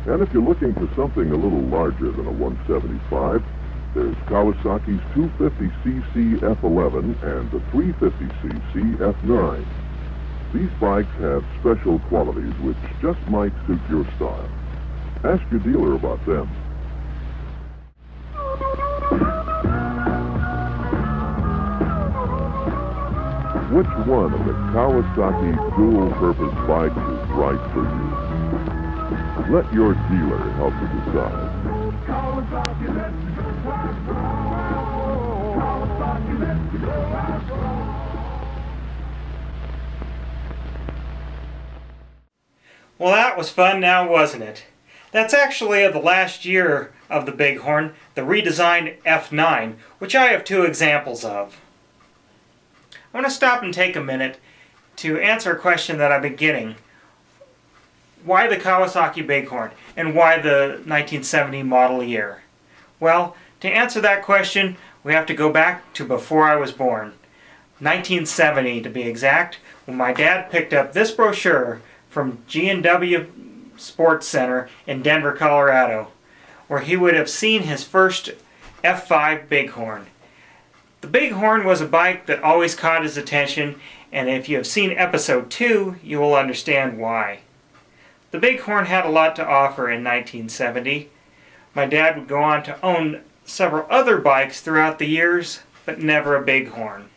And if you're looking for something a little larger than a 175, there's Kawasaki's 250cc F11 and the 350cc F9. These bikes have special qualities which just might suit your style. Ask your dealer about them. Which one of the Kawasaki dual-purpose bikes is right for you? Let your dealer help you decide. Well, that was fun now, wasn't it? That's actually the last year of the Bighorn, the redesigned F9, which I have two examples of. I want to stop and take a minute to answer a question that I've been getting. Why the Kawasaki Bighorn, and why the 1970 model year? Well, to answer that question, we have to go back to before I was born. 1970 to be exact, when my dad picked up this brochure from G&W Sports Center in Denver, Colorado, where he would have seen his first F5 Bighorn. The Bighorn was a bike that always caught his attention, and if you have seen episode 2, you will understand why. The Bighorn had a lot to offer in 1970. My dad would go on to own several other bikes throughout the years, but never a Bighorn.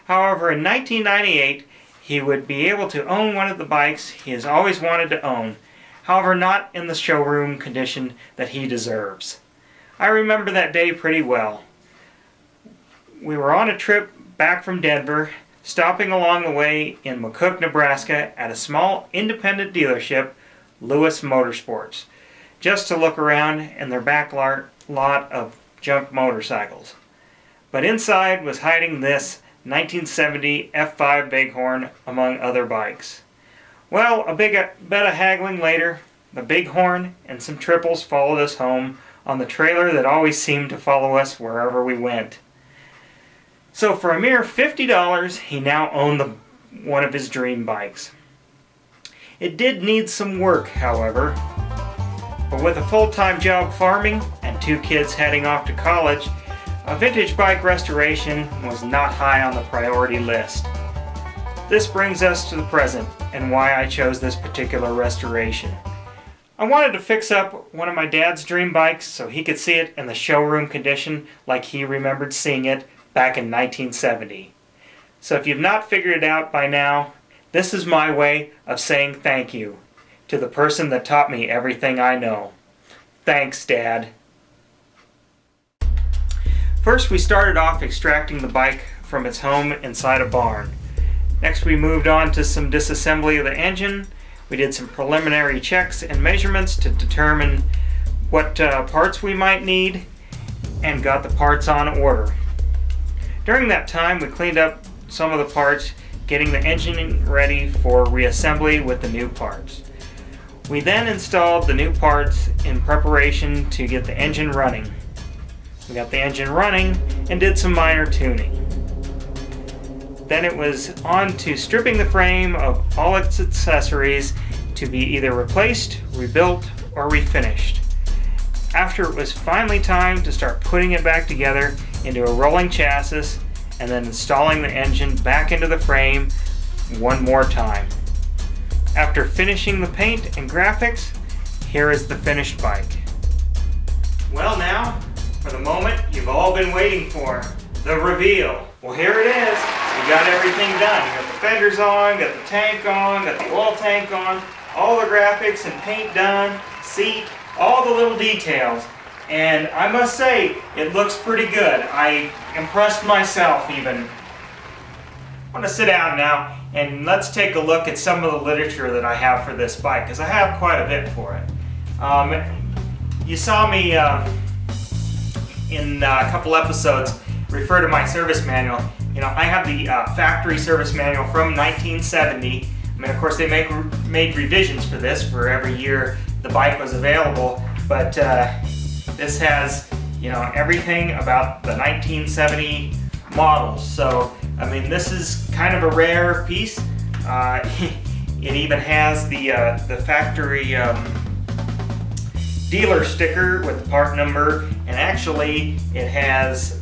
However, in 1998, he would be able to own one of the bikes he has always wanted to own, however not in the showroom condition that he deserves. I remember that day pretty well. We were on a trip back from Denver, stopping along the way in McCook, Nebraska at a small independent dealership, Lewis Motorsports, just to look around in their back lot of junk motorcycles. But inside was hiding this 1970 F5 Bighorn among other bikes. Well, a bit of haggling later, the Bighorn and some triples followed us home on the trailer that always seemed to follow us wherever we went. So for a mere $50, he now owned one of his dream bikes. It did need some work, however, but with a full-time job farming and 2 kids heading off to college, a vintage bike restoration was not high on the priority list. This brings us to the present and why I chose this particular restoration. I wanted to fix up one of my dad's dream bikes so he could see it in the showroom condition like he remembered seeing it back in 1970. So if you've not figured it out by now, this is my way of saying thank you to the person that taught me everything I know. Thanks, Dad. First, we started off extracting the bike from its home inside a barn. Next, we moved on to some disassembly of the engine. We did some preliminary checks and measurements to determine what parts we might need and got the parts on order. During that time, we cleaned up some of the parts, getting the engine ready for reassembly with the new parts. We then installed the new parts in preparation to get the engine running. We got the engine running and did some minor tuning. Then it was on to stripping the frame of all its accessories to be either replaced, rebuilt, or refinished. After it was finally time to start putting it back together into a rolling chassis and then installing the engine back into the frame one more time. After finishing the paint and graphics, here is the finished bike. Well now, for the moment you've all been waiting for, the reveal. Well, here it is. We got everything done. We got the fenders on, got the tank on, got the oil tank on, all the graphics and paint done, seat, all the little details. And I must say, it looks pretty good. I impressed myself even. I want to sit down now and let's take a look at some of the literature that I have for this bike, because I have quite a bit for it. You saw me in a couple episodes refer to my service manual. You know, I have the factory service manual from 1970. I mean, of course, they made revisions for this for every year the bike was available, but this has, you know, everything about the 1970 models. So, I mean, this is kind of a rare piece. It even has the factory dealer sticker with the part number, and actually it has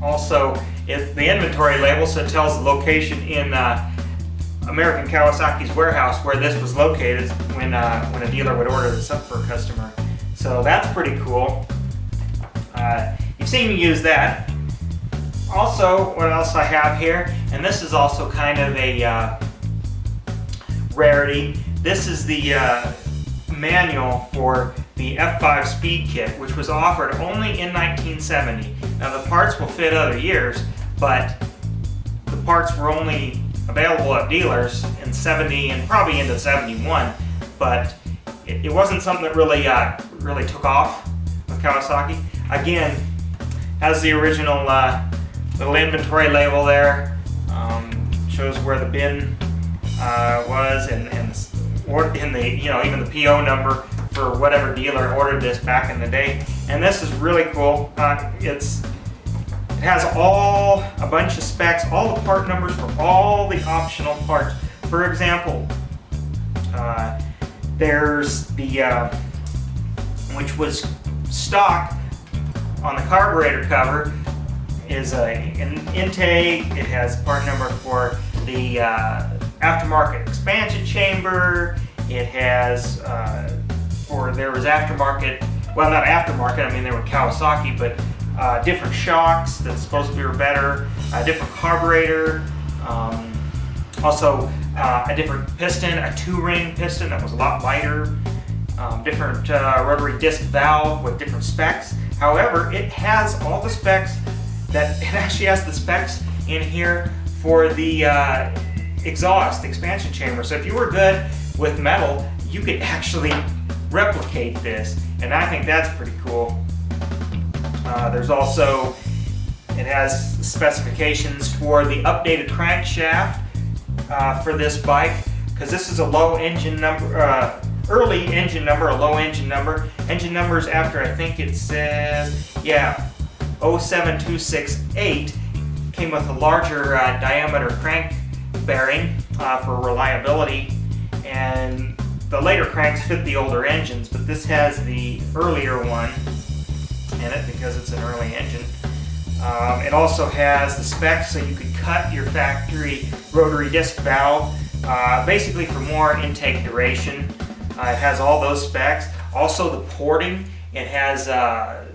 also the inventory label, so it tells the location in American Kawasaki's warehouse where this was located when a dealer would order this up for a customer. So that's pretty cool. You've seen me use that. Also, what else I have here, and this is also kind of a rarity. This is the manual for the F5 Speed Kit, which was offered only in 1970. Now the parts will fit other years, but the parts were only available at dealers in 70 and probably into 71, but it wasn't something that really took off with Kawasaki. Again, has the original little inventory label there, shows where the bin was, and in the even the PO number for whatever dealer ordered this back in the day. And this is really cool. It has a bunch of specs, all the part numbers for all the optional parts. For example, there's the which was stock on the carburetor cover is an intake. It has part number for the aftermarket expansion chamber. It has there was aftermarket, well, not aftermarket, I mean they were Kawasaki, but different shocks that supposedly were better, a different carburetor, also a different piston, a 2-ring piston that was a lot lighter, different rotary disc valve with different specs. However, it has all the specs it actually has the specs in here for the exhaust, the expansion chamber. So if you were good with metal, you could actually replicate this, and I think that's pretty cool. There's also, it has specifications for the updated crankshaft for this bike, because this is a low engine number, early engine number, a low engine number. Engine numbers after, I think it says, 07268, came with a larger diameter crank bearing for reliability, and the later cranks fit the older engines, but this has the earlier one in it because it's an early engine. It also has the specs so you could cut your factory rotary disc valve, basically for more intake duration. It has all those specs. Also the porting, it has the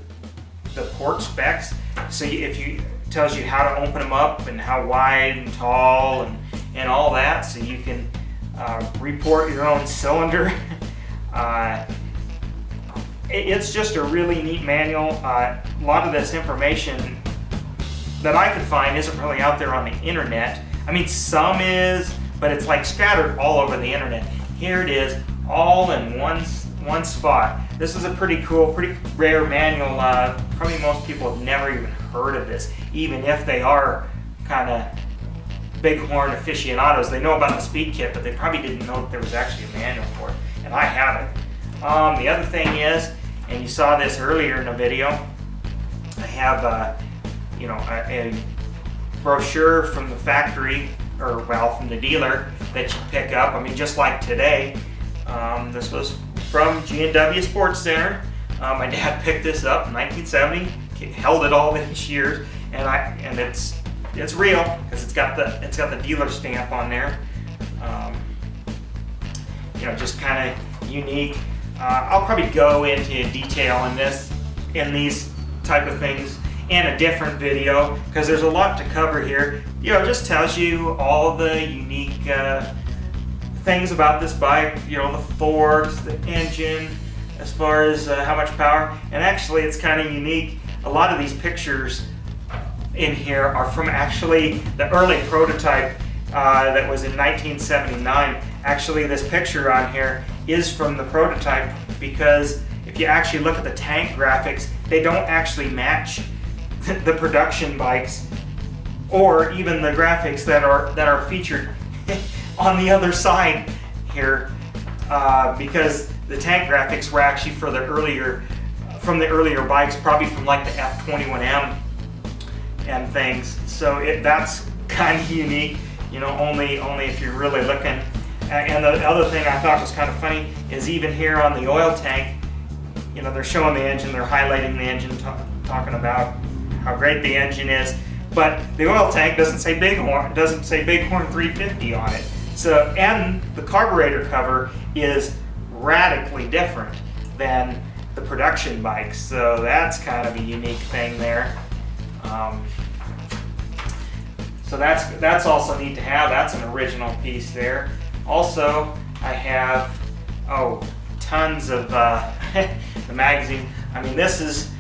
port specs, so it tells you how to open them up and how wide and tall and all that, so you can report your own cylinder. It's just a really neat manual. A lot of this information that I could find isn't really out there on the internet. I mean, some is, but it's like scattered all over the internet. Here it is, all in one spot. This is a pretty cool, pretty rare manual. Probably most people have never even heard of this, even if they are kind of Bighorn aficionados. They know about the Speed Kit, but they probably didn't know that there was actually a manual for it, and I have it. The other thing is, and you saw this earlier in the video, I have a brochure from the factory, or well, from the dealer that you pick up. I mean, just like today, this was from G&W Sports Center. My dad picked this up in 1970, held it all these years, and it's real because it's got the dealer stamp on there. Just kind of unique. I'll probably go into detail in these type of things in a different video because there's a lot to cover here. It just tells you all the unique things about this bike. The forks, the engine, as far as how much power. And actually, it's kind of unique. A lot of these pictures in here are from actually the early prototype that was in 1979. Actually, this picture on here is from the prototype because if you actually look at the tank graphics, they don't actually match the production bikes or even the graphics that are featured on the other side here, because the tank graphics were actually from the earlier bikes, probably from like the F21M and things. So that's kind of unique. Only if you're really looking. And the other thing I thought was kind of funny is even here on the oil tank, you know, they're showing the engine, they're highlighting the engine, talking about how great the engine is, but the oil tank doesn't say Bighorn, doesn't say Bighorn 350 on it. So, and the carburetor cover is radically different than the production bikes, so that's kind of a unique thing there. So that's also neat to have. That's an original piece there. Also, I have tons of the magazine. I mean, this is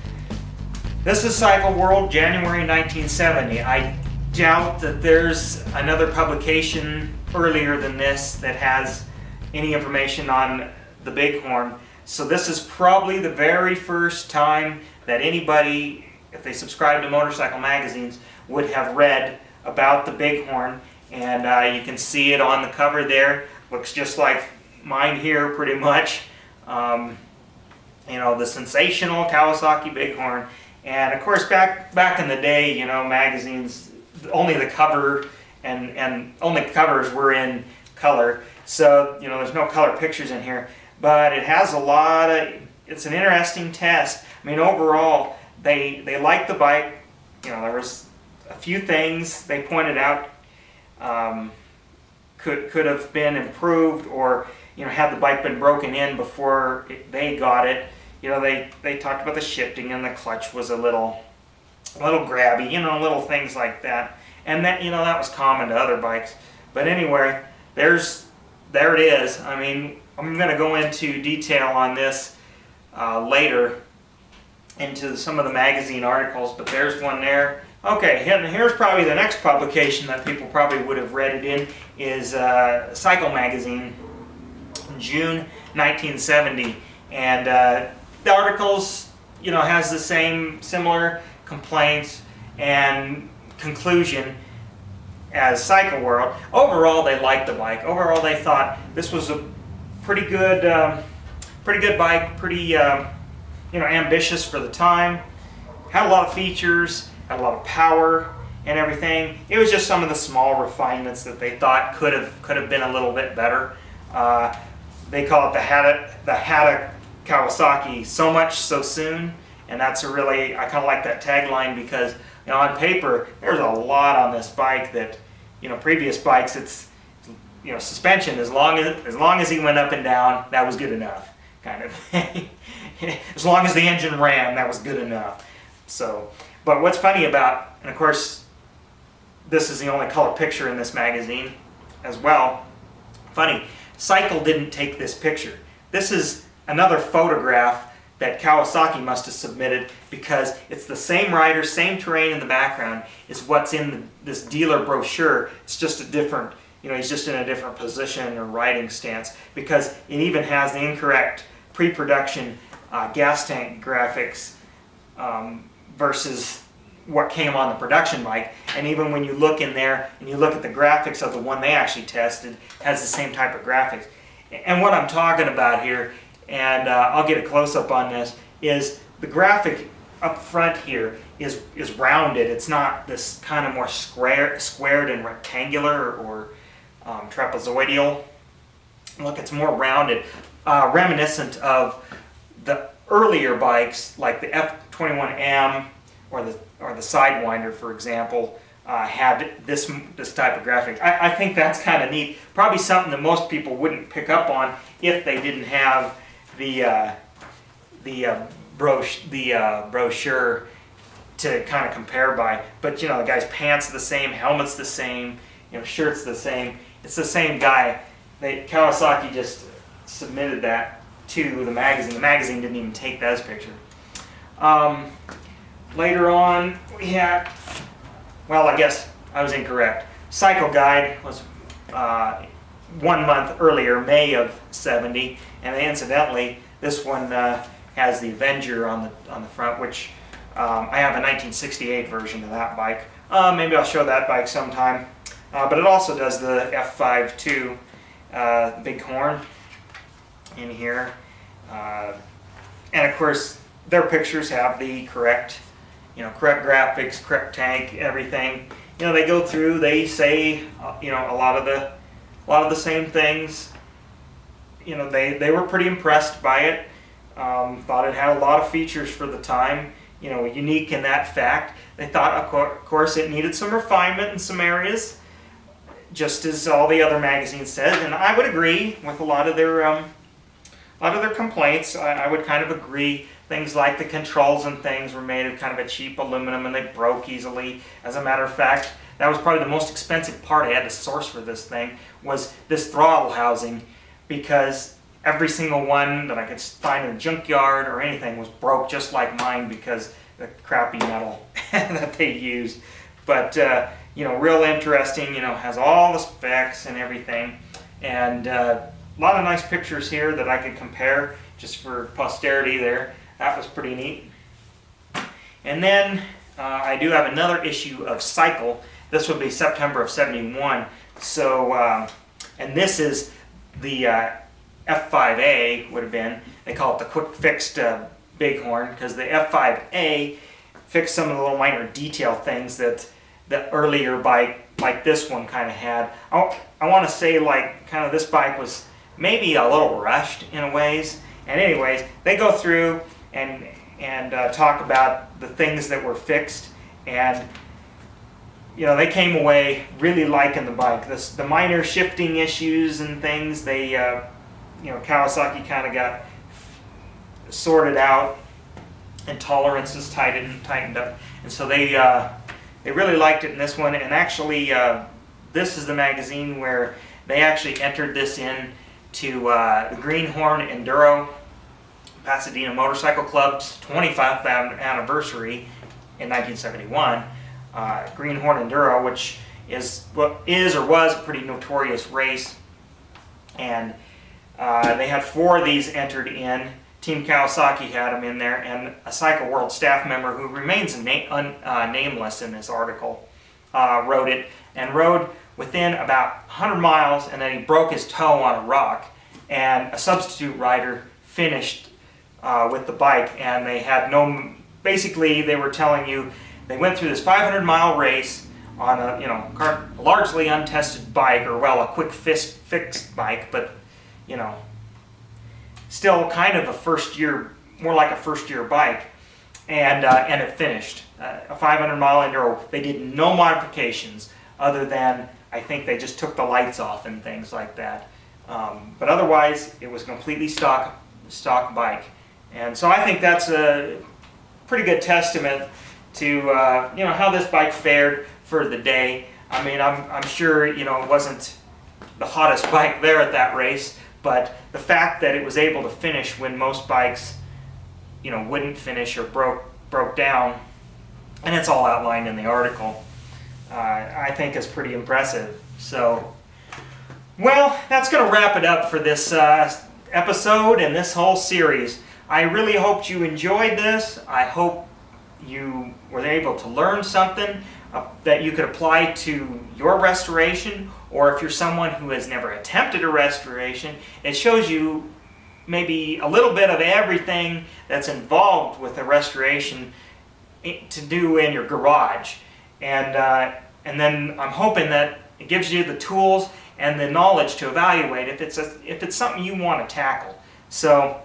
Cycle World, January 1970. I doubt that there's another publication earlier than this that has any information on the Bighorn. So this is probably the very first time that anybody, if they subscribe to motorcycle magazines, would have read about the Bighorn. And you can see it on the cover there. Looks just like mine here, pretty much. You know, the sensational Kawasaki Bighorn. And of course, back in the day, you know, magazines, only the cover and only covers were in color. So, you know, there's no color pictures in here. But it has a lot of, it's an interesting test. I mean, overall, they liked the bike. You know, there was a few things they pointed out could have been improved, or, you know, had the bike been broken in before they got it. You know, they talked about the shifting and the clutch was a little grabby, you know, little things like that. And that, you know, that was common to other bikes. But anyway, there it is. I mean, I'm going to go into detail on this later into some of the magazine articles, but there's one there. Okay, and here's probably the next publication that people probably would have read it in is Cycle Magazine, June 1970. And the articles, you know, has the same similar complaints and conclusion as Cycle World. Overall, they liked the bike. Overall, they thought this was a pretty good bike, pretty you know, ambitious for the time. Had a lot of features, had a lot of power and everything. It was just some of the small refinements that they thought could have been a little bit better. They call it the Hata Kawasaki, so much so soon, and that's a really, I kind of like that tagline because, you know, on paper there's a lot on this bike that, you know, previous bikes, it's, you know, suspension, as long as he went up and down, that was good enough, kind of thing. As long as the engine ran, that was good enough. So, but what's funny about, and of course this is the only color picture in this magazine as well, funny, Cycle didn't take this picture. This is another photograph that Kawasaki must have submitted because it's the same rider, same terrain in the background is what's in this dealer brochure. It's just a different, you know, he's just in a different position or riding stance, because it even has the incorrect pre-production gas tank graphics versus what came on the production bike. And even when you look in there and you look at the graphics of the one they actually tested, it has the same type of graphics. And what I'm talking about here, and I'll get a close-up on this, is the graphic up front here is rounded. It's not this kind of more squared and rectangular or trapezoidal. Look, it's more rounded, reminiscent of the earlier bikes like the F21M or the Sidewinder, for example, had this type of graphic. I think that's kind of neat. Probably something that most people wouldn't pick up on if they didn't have the brochure to kind of compare by. But you know, the guy's pants are the same, helmet's the same, you know, shirt's the same. It's the same guy. Kawasaki just submitted that to the magazine. The magazine didn't even take that as a picture. Later on, we had, well, I guess I was incorrect. Cycle Guide was 1 month earlier, May of '70, and incidentally, this one has the Avenger on the front, which I have a 1968 version of that bike. Maybe I'll show that bike sometime. But it also does the F5 Big Horn in here, and of course their pictures have the correct graphics, correct tank, everything. You know, they go through, they say, you know, a lot of the a lot of the same things. You know, they were pretty impressed by it. Thought it had a lot of features for the time, you know, unique in that fact. They thought, of course, it needed some refinement in some areas, just as all the other magazines said. And I would agree with a lot of their complaints. I would kind of agree. Things like the controls and things were made of kind of a cheap aluminum and they broke easily. As a matter of fact, that was probably the most expensive part I had to source for this thing, was this throttle housing, because every single one that I could find in a junkyard or anything was broke just like mine because the crappy metal that they used. But, you know, real interesting, you know, has all the specs and everything. And a lot of nice pictures here that I could compare just for posterity there. That was pretty neat. And then I do have another issue of Cycle. This would be September of '71. So, and this is the F5A would have been. They call it the quick fixed Bighorn, because the F5A fixed some of the little minor detail things that the earlier bike like this one kind of had. I want to say like kind of this bike was maybe a little rushed in a ways. And anyways, they go through and talk about the things that were fixed, and you know, they came away really liking the bike. The minor shifting issues and things, they you know, Kawasaki kind of got sorted out, and tolerances tightened up, and so they really liked it in this one. And actually, this is the magazine where they actually entered this in to the Bighorn Enduro Pasadena Motorcycle Club's 25th anniversary in 1971. Bighorn Enduro, which is or was a pretty notorious race, and they had 4 of these entered in. Team Kawasaki had them in there, and a Cycle World staff member who remains nameless in this article rode it, and rode within about 100 miles, and then he broke his toe on a rock, and a substitute rider finished with the bike, and they had no, basically they were telling you they went through this 500-mile race on a, you know, largely untested bike, or well, a quick fixed bike, but you know, still kind of a first year, more like a first year bike, and it finished a 500-mile enduro. They did no modifications other than, I think they just took the lights off and things like that, but otherwise it was completely stock bike. And so I think that's a pretty good testament to you know, how this bike fared for the day. I mean, I'm sure, you know, it wasn't the hottest bike there at that race, but the fact that it was able to finish when most bikes, you know, wouldn't finish or broke down, and it's all outlined in the article, I think is pretty impressive. So, well, that's going to wrap it up for this episode and this whole series. I really hoped you enjoyed this. I hope you were able to learn something that you could apply to your restoration, or if you're someone who has never attempted a restoration, it shows you maybe a little bit of everything that's involved with a restoration to do in your garage. And then I'm hoping that it gives you the tools and the knowledge to evaluate if it's something you want to tackle. So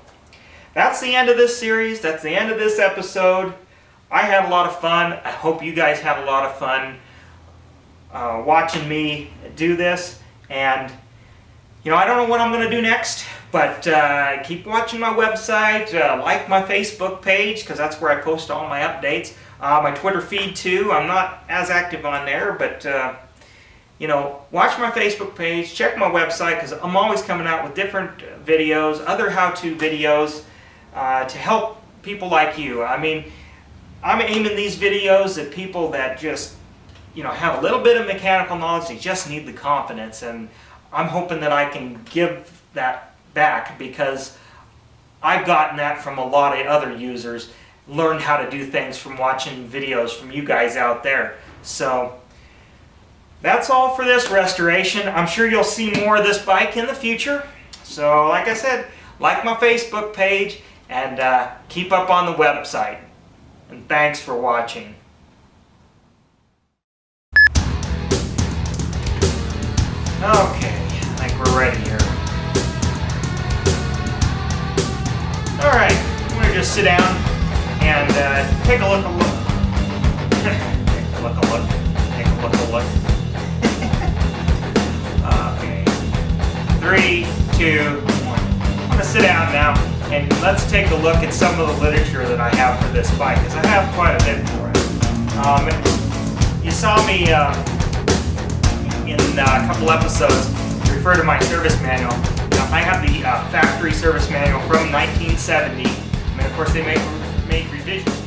that's the end of this series. That's the end of this episode. I had a lot of fun. I hope you guys had a lot of fun watching me do this. And you know, I don't know what I'm going to do next, but keep watching my website, like my Facebook page, because that's where I post all my updates. My Twitter feed too. I'm not as active on there, but you know, watch my Facebook page, check my website, because I'm always coming out with different videos, other how-to videos to help people like you. I mean, I'm aiming these videos at people that just, you know, have a little bit of mechanical knowledge. They just need the confidence, and I'm hoping that I can give that back, because I've gotten that from a lot of other users, learned how to do things from watching videos from you guys out there. So that's all for this restoration. I'm sure you'll see more of this bike in the future. So like I said, like my Facebook page, and keep up on the website. And thanks for watching. Okay, we're ready here. Alright, I'm going to just sit down and take a look. Take a look. Okay. 3, 2, 1. I'm going to sit down now and let's take a look at some of the literature that I have for this bike, because I have quite a bit for it. You saw me in a couple episodes refer to my service manual. I have the factory service manual from 1970. I mean, of course, they made revisions